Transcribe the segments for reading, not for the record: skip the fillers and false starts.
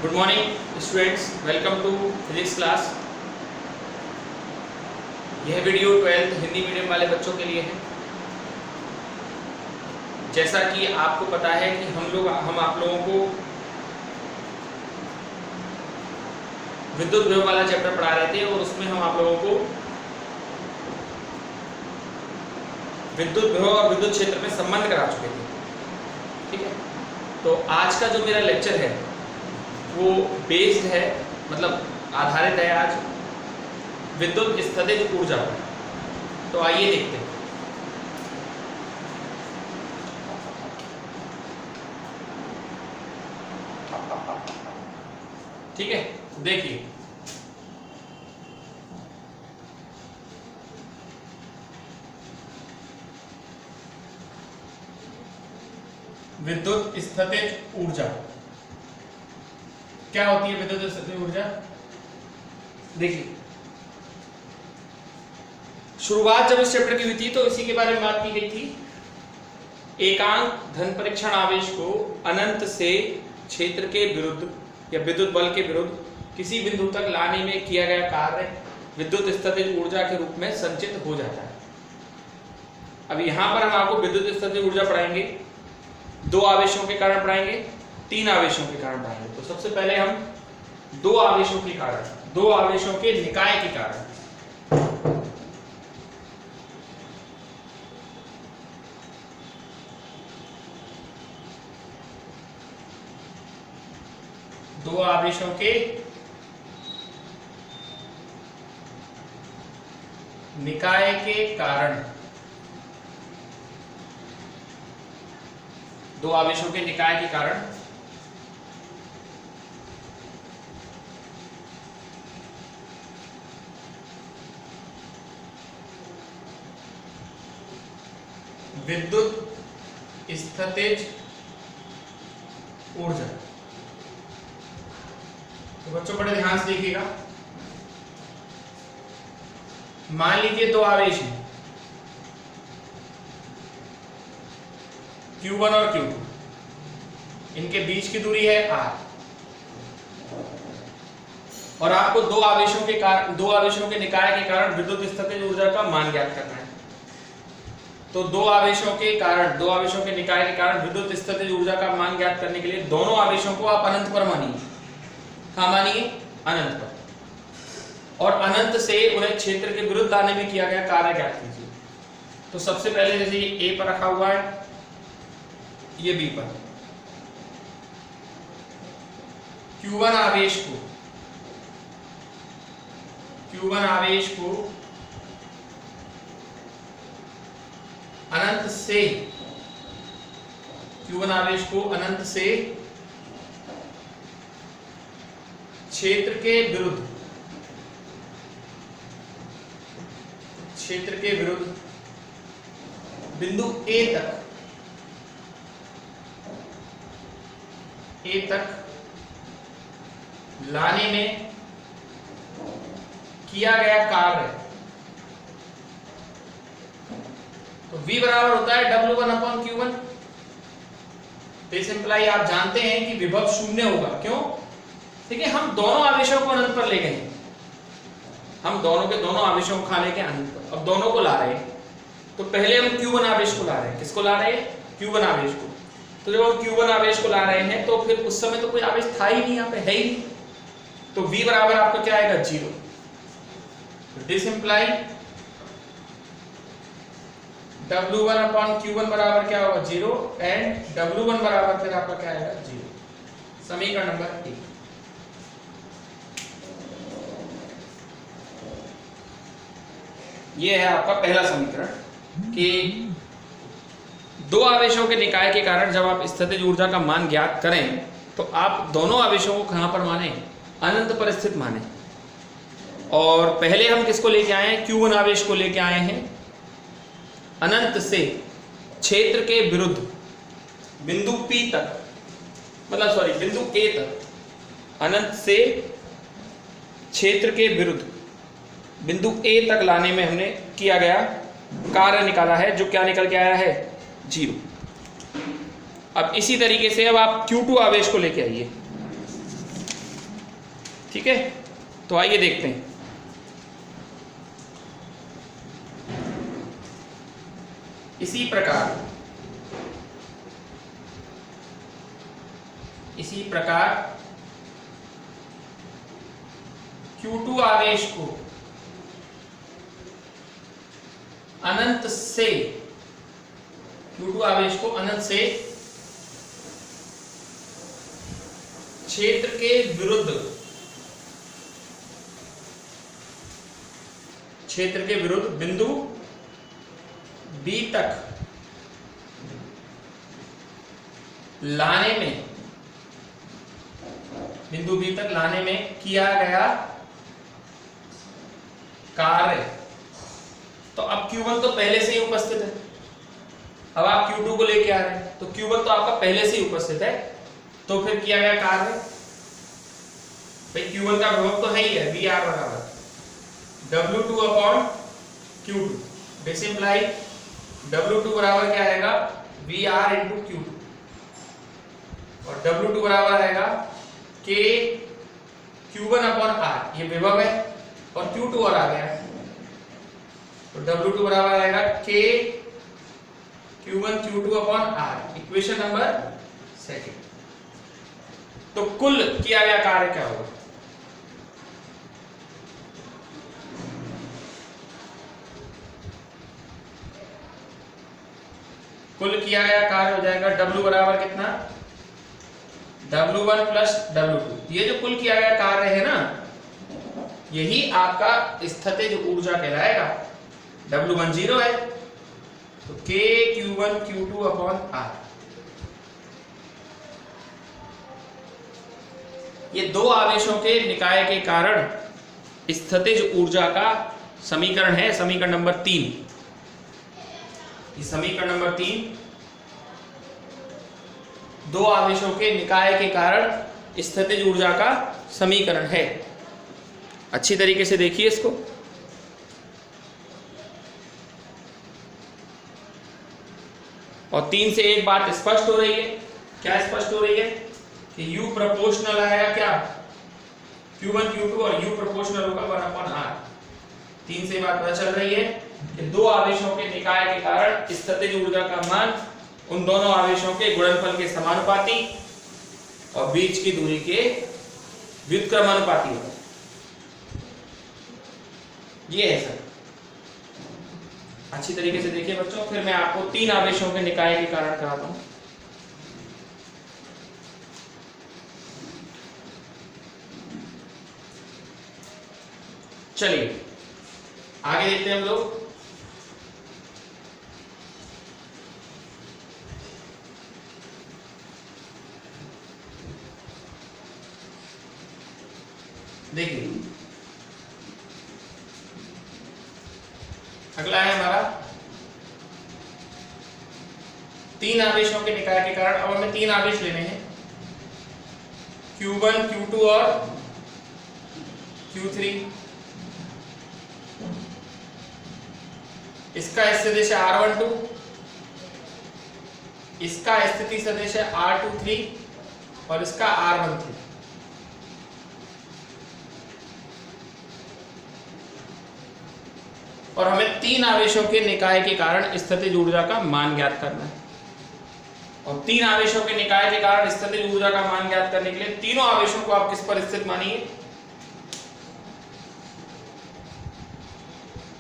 Good morning students, welcome to physics class. यह video 12th Hindi medium वाले बच्चों के लिए है। जैसा कि आपको पता है कि हम आप लोगों को विद्युत विभव वाला चैप्टर पढ़ा रहे थे और उसमें हम आप लोगों को विद्युत विभव और विद्युत क्षेत्र में संबंध करा चुके थे। ठीक है, तो आज का जो मेरा लेक्चर है वो बेस्ड है, मतलब आधारित है आज विद्युत स्थितिज ऊर्जा पर। तो आइए देखते हैं। ठीक है, देखिए विद्युत स्थितिज ऊर्जा क्या होती है? विद्युत स्थितिज ऊर्जा देखिए, शुरुआत जब इस चैप्टर की हुई थी तो इसी के बारे में बात की गई थी। एकांक धन परीक्षण आवेश को अनंत से क्षेत्र के विरुद्ध या विद्युत बल के विरुद्ध किसी बिंदु तक लाने में किया गया कार्य विद्युत स्थितिज ऊर्जा के रूप में संचित हो जाता है। अब यहां पर हम आपको विद्युत स्थितिज ऊर्जा पढ़ाएंगे, दो आवेशों के कारण पढ़ाएंगे, तीन आवेशों के कारण पढ़ाएंगे। तो सबसे पहले हम दो आवेशों के कारण, दो आवेशों के निकाय के कारण, दो आवेशों के निकाय के कारण, दो आवेशों के निकाय के कारण विद्युत स्थितिज ऊर्जा। तो बच्चों बड़े ध्यान से देखिएगा। मान लीजिए दो आवेश हैं Q1 और Q2, इनके बीच की दूरी है R, और आपको दो आवेशों के निकाय के कारण विद्युत स्थितिज ऊर्जा का मान ज्ञात करना है। तो दो आवेशों के निकाय के कारण विद्युत स्थितिज ऊर्जा का मान ज्ञात करने के लिए दोनों आवेशों को आप अनंत पर मानिए। कहां मानिए? अनंत पर। और अनंत से उन्हें क्षेत्र के विरुद्ध लाने में किया गया कार्य ज्ञात कीजिए। तो सबसे पहले जैसे ये A पर रखा हुआ है, ये B पर, Q1 आवेश को अनंत से क्षेत्र के विरुद्ध बिंदु A तक लाने में किया गया कार्य, तो V बराबर होता है W1/Q1। दिस इंप्लाई आप जानते हैं कि विभव शून्य होगा। क्यों? देखिए, हम दोनों आवेशों को अनंत पर ले गए हैं। हम दोनों आवेशों को खा लेके अनंत पर, अब दोनों को ला रहे हैं। तो पहले हम Q1 आवेश को ला रहे हैं। किसको ला रहे हैं? Q1 आवेश को। तो जब हम Q1 आवेश को ला रहे हैं तो फिर उस समय तो कोई आवेश था ही नहीं, यहाँ पे है ही नहीं। तो V बराबर आपका क्या आएगा? 0। दिस इंप्लाई W1/Q1 बराबर क्या होगा? 0, एंड W1 बराबर फिर आपका क्या आएगा? 0। समीकरण नंबर 1। ये है आपका पहला समीकरण कि दो आवेशों के निकाय के कारण जब आप स्थितिज ऊर्जा का मान ज्ञात करें तो आप दोनों आवेशों को कहां पर माने? अनंत पर स्थित माने। और पहले हम किसको लेके आए हैं? Q1 आवेश को लेके आए हैं अनंत से क्षेत्र के विरुद्ध बिंदु P तक, मतलब बिंदु A तक, अनंत से क्षेत्र के विरुद्ध बिंदु A तक लाने में हमने किया गया कार्य निकाला है, जो क्या निकल के आया है? 0। अब इसी तरीके से अब आप Q2 आवेश को लेके आइए। ठीक है, तो आइए देखते हैं। इसी प्रकार Q2 आवेश को अनंत से क्षेत्र के विरुद्ध बिंदु B तक लाने में किया गया कार्य। तो अब Q1 तो पहले से ही उपस्थित है, अब आप Q2 को लेके आ रहे हैं, तो Q1 तो आपका पहले से ही उपस्थित है, तो फिर किया गया कार्य भाई Q1 का विभव तो है ही है, VR बराबर W2 upon Q2। This imply W2 बराबर क्या आएगा, VR इंटू Q2, और W2 बराबर आएगा K Q1 अपॉन R, ये विभव है, और Q2 और आ गया है, तो W2 बराबर आएगा K Q1 Q2 upon R, equation number second. तो कुल किया गया कार्य क्या होगा, कुल किया गया कार्य हो जाएगा W बराबर कितना, W1 प्लस W2। ये जो कुल किया गया कार्य है ना, यही आपका स्थितिज ऊर्जा कहलाएगा। W1 0 है, तो K Q1 Q2 upon R। ये दो आवेशों के निकाय के कारण स्थितिज ऊर्जा का समीकरण है, समीकरण नंबर 3। समीकरण नंबर 3 दो आवेशों के निकाय के कारण स्थितिज ऊर्जा का समीकरण है। अच्छी तरीके से देखिए इसको। और 3 से एक बात स्पष्ट हो रही है, क्या स्पष्ट हो रही है कि U प्रोपोर्शनल आएगा क्या, Q1 Q2, और U प्रोपोर्शनल होगा 1/R। 3 से बात पता चल रही है कि दो आवेशों के निकाय के कारण स्थितिज ऊर्जा का मान उन दोनों आवेशों के गुणनफल के समानुपाती और बीच की दूरी के व्युत्क्रमानुपाती होगा। ये है सर, अच्छी तरीके से देखिए बच्चों। फिर मैं आपको 3 आवेशों के निकाय के कारण कराता हूं। चलिए आगे देखते हैं हम लोग। देखिए अगला है हमारा 3 आवेशों के निकाय के कारण। अब हमें 3 आवेश लेने हैं, Q1 Q2 और Q3। इसका स्थिति है R12, इसका स्थिति सदिश है R23 और इसका R13। और हमें 3 आवेशों के निकाय के कारण स्थितिज ऊर्जा का मान ज्ञात करना है। और 3 आवेशों के निकाय के कारण स्थितिज ऊर्जा का मान ज्ञात करने के लिए तीनों आवेशों को आप किस पर स्थित मानिए,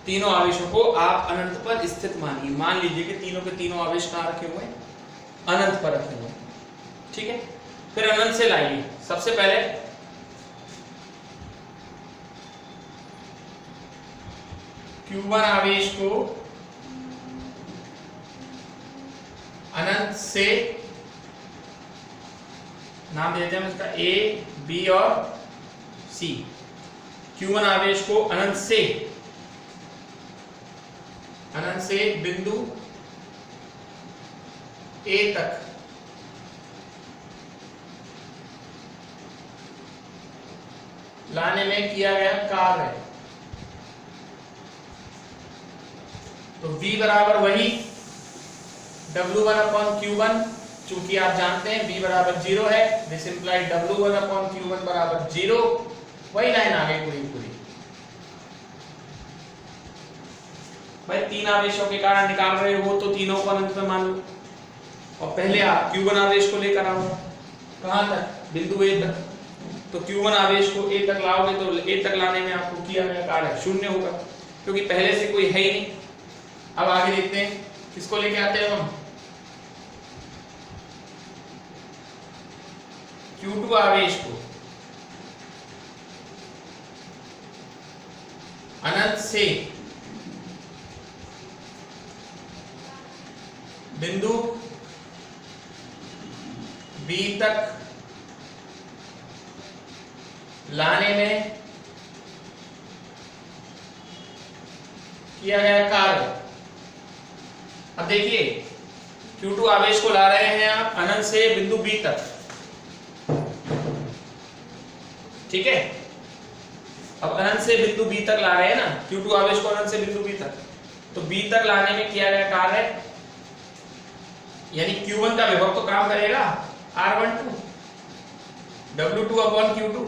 तीनों आवेशों को आप अनंत पर स्थित मानिए। मान लीजिए कि तीनों के तीनों आवेश कहां रखे हुए हैं, अनंत पर रखे हुए हैं, ठीक है। फिर अनंत से लाइए। सबसे पहले Q1 आवेश को अनंत से नाम देते हैं इसका A, B और C। Q1 आवेश को अनंत से बिंदु A तक लाने में किया गया कार्य। तो V बराबर वही W1 अपॉन Q1, चूंकि आप जानते हैं B बराबर 0 है, this imply W1 upon Q1 बराबर 0, वही लाइन आ गई पूरी पूरी। भाई 3 आवेशों के कारण निकाल रहे हो तो तीनों को अनंत में मान लो, और पहले आप Q1 आवेश को लेकर आओ कहां तक, बिंदु A तक। तो Q1 आवेश को A तक लाओगे तो A तक लाने में आपको किया गया कार्य शून्य होगा, क्योंकि पहले से कोई है ही नहीं। अब आगे देखते हैं किसको लेके आते हैं हम, Q2 आवेश को अनंत से बिंदु B तक लाने में किया गया कार्य। अब देखिए Q2 आवेश को ला रहे हैं आप अनंत से बिंदु B तक, ठीक है। अब अनंत से बिंदु B तक ला रहे हैं ना, Q2 आवेश को अनंत से बिंदु B तक, तो B तक लाने में किया गया कार्य यानी Q1 का विभव तो काम करेगा R12 W2 अपॉन Q2।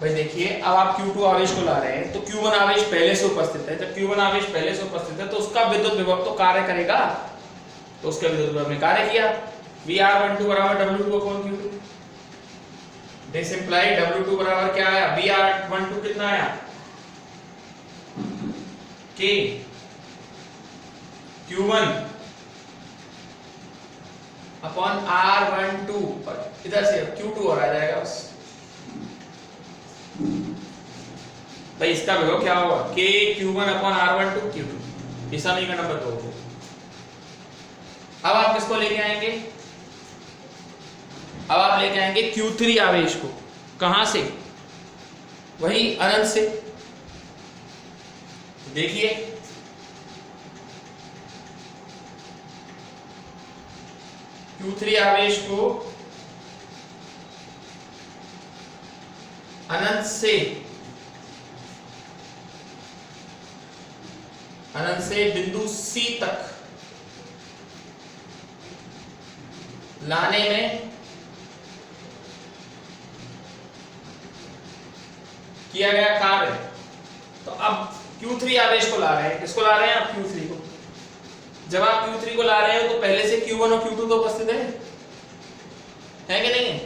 भाई देखिए अब आप Q2 आवेश को ला रहे हैं तो Q1 आवेश पहले से उपस्थित है, जब Q1 आवेश पहले से उपस्थित है तो उसका विद्युत विभव तो कार्य करेगा, तो उसके विद्युत विभव ने कार्य किया। VR12 बराबर W2 upon Q2, this imply W2 बराबर क्या आया, VR12 कितना आया K Q1 अपॉन R12, इधर से Q2 और आ जाएगा बस। भाई इसका विभव क्या होगा, K Q1 upon R12 Q2, इस समीकरण नंबर 2 को। अब आप किसको लेके आएंगे, अब आप लेके आएंगे Q3 आवेश को, कहां से, वही अनंत से। देखिए Q3 आवेश को अनंत से बिंदु C तक लाने में किया गया कार्य। तो अब Q3 आवेश को ला रहे हैं, किसको ला रहे हैं आप, Q3 को। जब आप Q3 को ला रहे हो तो पहले से Q1 और Q2 तो उपस्थित है कि नहीं है,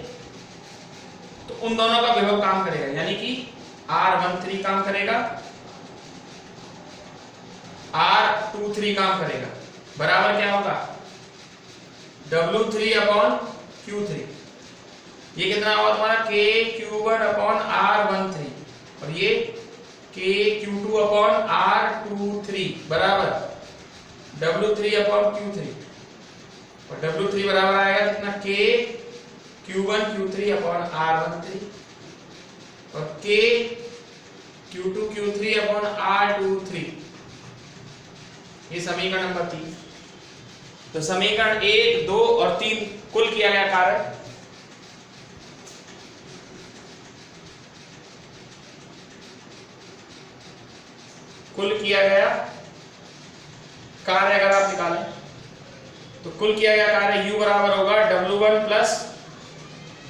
तो उन दोनों का विभव काम करेगा, यानी कि R13 काम करेगा, R23 काम करेगा, बराबर क्या होगा W3 अपॉन Q3। ये कितना होगा तुम्हारा K Q1 अपॉन R13, और ये K Q2 अपॉन R23 बराबर W3 अपॉन Q3, और W3 बराबर आएगा कितना K Q1 Q3 upon R13, और K Q2 Q3 upon R23। ये समीकरण नंबर 3। तो समीकरण 1, 2 और 3 कुल किया गया कार्य अगर आप निकालें तो कुल किया गया कार्य U बराबर होगा W1 plus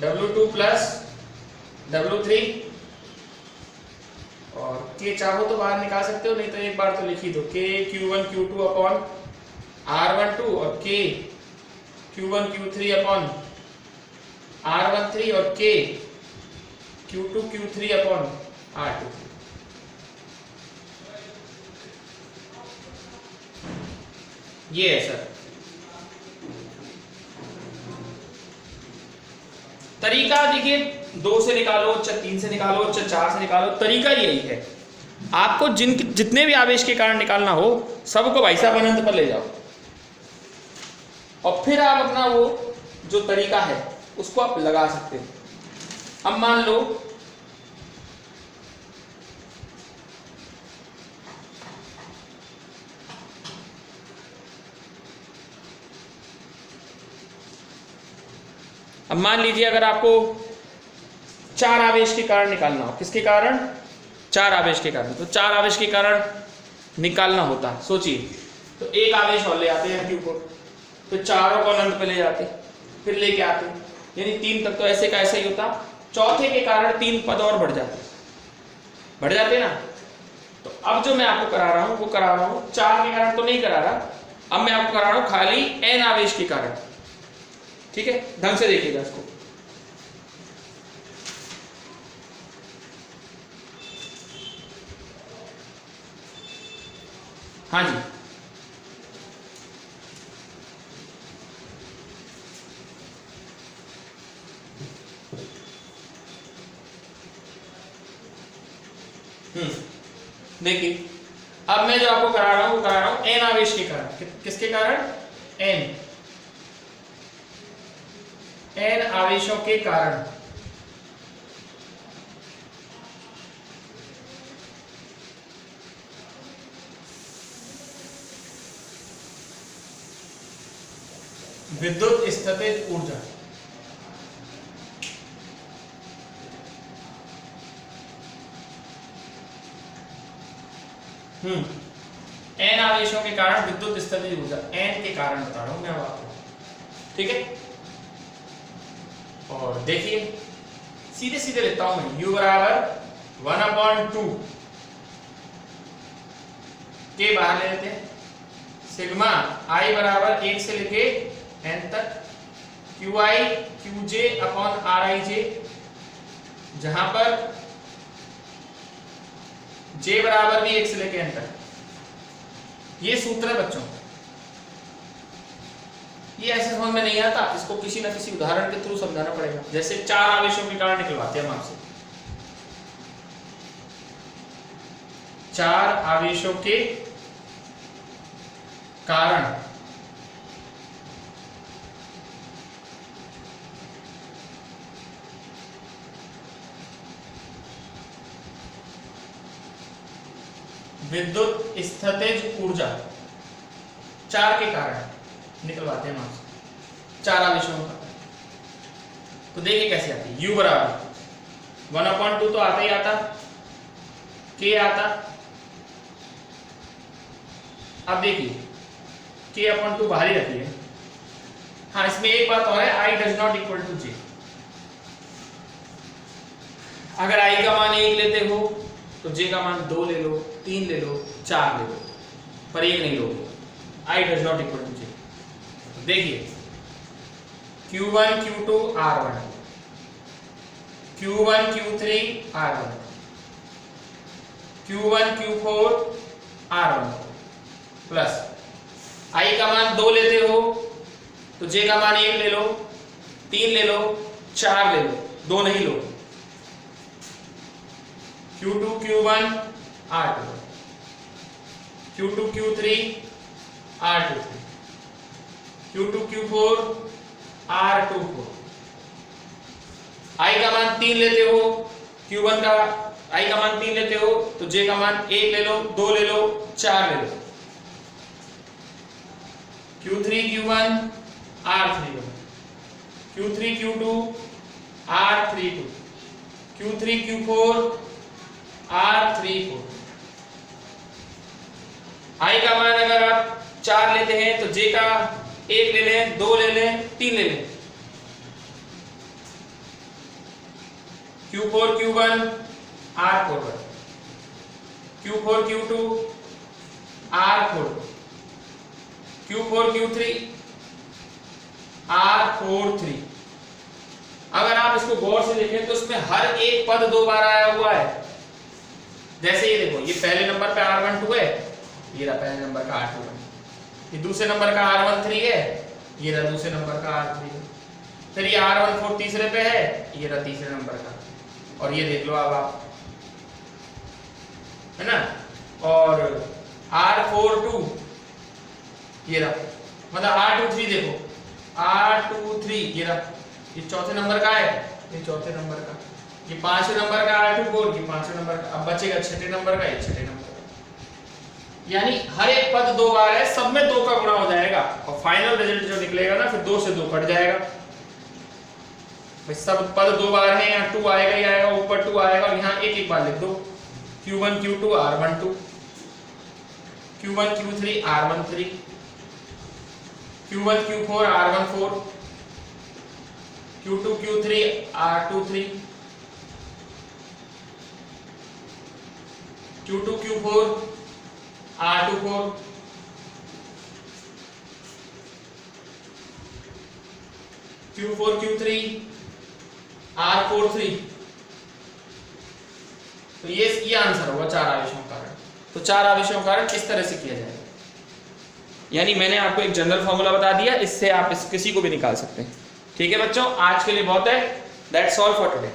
W2 plus W3, और K चाहो तो बाहर निकाल सकते हो, नहीं तो एक बार तो लिख ही दो, K Q1 Q2 upon R12 और K Q1 Q3 upon R13 और K Q2 Q3 upon R23। ये है सर तरीका। देखिए 2 से निकालो, 3 से निकालो, 4 से निकालो, तरीका यही है। आपको जितने भी आवेश के कारण निकालना हो सबको भाई साहब अनंत पर ले जाओ, और फिर आप अपना वो जो तरीका है उसको आप लगा सकते हो। अब मान लो अब मान लीजिए अगर आपको 4 आवेश के कारण निकालना हो, किसके कारण, 4 आवेश के कारण, तो 4 आवेश के कारण निकालना होता, सोचिए, तो एक आवेश और ले आते हैं Q को, फिर चारों को अनंत पे ले जाते, फिर लेके आते, यानी 3 तक तो ऐसे का ऐसा ही होता, चौथे के कारण 3 पद और बढ़ जाते ना। तो अब जो मैं आपको करा रहा हूं वो करा रहा हूं 4 के कारण तो नहीं करा रहा, अब मैं आपको करा रहा हूं खाली n आवेश के कारण। ठीक है, ढंग से देखिएगा इसको। हाँ जी, देखिए अब मैं जो आपको करा रहा हूं वो करा रहा हूं n आवेश के कारण। किसके कारण? n आवेशों के कारण। विद्युत स्थितिज ऊर्जा। n आवेशों के कारण विद्युत स्थितिज ऊर्जा, n के कारण बता रहा हूं मैं आपको। ठीक है, और देखिए सीधे सीधे लिखता हूं मैं, u बराबर 1/2 के बाहर ले लेते हैं, सिग्मा i बराबर 1 से लेके n तक, qi qj अपॉन rij, जहां पर j बराबर भी 1 से लेके n तक। ये सूत्र है बच्चों, ये ऐसे समझ में नहीं आता, इसको किसी ना किसी उदाहरण के थ्रू समझाना पड़ेगा। जैसे 4 आवेशों के कारण निकलवाते हैं हम आपसे, 4 आवेशों के कारण विद्युत स्थितिज ऊर्जा, 4 के कारण निकलवाते हैं आपसे, 4 आवेशों का। तो देखिए कैसे आती है, u बराबर 1/2 तो आता ही आता, k आता। अब देखिए k/2 बाहर ही रखिए। हाँ, इसमें एक बात और है, i does not equal to j। अगर i का मान 1 लेते हो तो j का मान 2 ले लो, 3 ले लो, 4 ले लो, पर 1 नहीं लोगे। i does not equal to j। देखिए q1 q2 r1, q1 q3 r1, q1 q4 r1 plus i का मान 2 लेते हो तो j का मान 1 ले लो, 3 ले लो, 4 ले लो, 2 नहीं लो, q2 q1 r2, q2 q3 r2, q2 q4 r24। i का मान 3 लेते हो, q1 का i का मान 3 लेते हो तो j का मान 1 ले लो, 2 ले लो, 4 ले लो, q3 q1 r31, q3 q2 r32, q3 q4 r34। i का मान अगर आप 4 लेते हैं तो j का 1 ले लें, 2 ले लें, 3 ले लें, q4 q1 r41, q4 q2 r4, q4 q3 r43। अगर आप इसको गौर से देखें तो इसमें हर एक पद 2 बार आया हुआ है। जैसे ये देखो, ये पहले नंबर पे r12 है, ये रहा पहले नंबर का r21, ये दूसरे नंबर का r13 है, ये रहा दूसरे नंबर का r3 है, फिर ये r14 तीसरे पे है, ये रहा तीसरे नंबर का, और ये देख लो अब आप, है ना, और r42 ये रहा, मतलब r23 देखो, r23 ये रहा, ये चौथे नंबर का है, ये चौथे नंबर का, ये पांचवें नंबर का r24, ये पांचवें नंबर का, अब बचेगा छठे नंबर का, ये छठे नंबर का। यानी हर एक पद 2 बार है, सब में 2 का गुणा हो जाएगा, और फाइनल रिजल्ट जो निकलेगा ना, फिर 2 से 2 कट जाएगा। भाई सब पद 2 बार है, यहाँ 2 आएगा ही आएगा, ऊपर 2 आएगा, और यहाँ एक एक बार लिख दो, q1 q2 r12, q1 q3 r13, q1 q4 r14, Q2 Q3 R23, Q2 Q4 R24, Q4 Q3 R43। तो ये आंसर होगा 4 आवेशों का कारण। तो 4 आवेशों का कारण किस तरह से किया जाएगा, यानी मैंने आपको एक जनरल फॉर्मूला बता दिया, इससे आप किसी को भी निकाल सकते हैं। ठीक है बच्चों, आज के लिए बहुत है। That's all for today.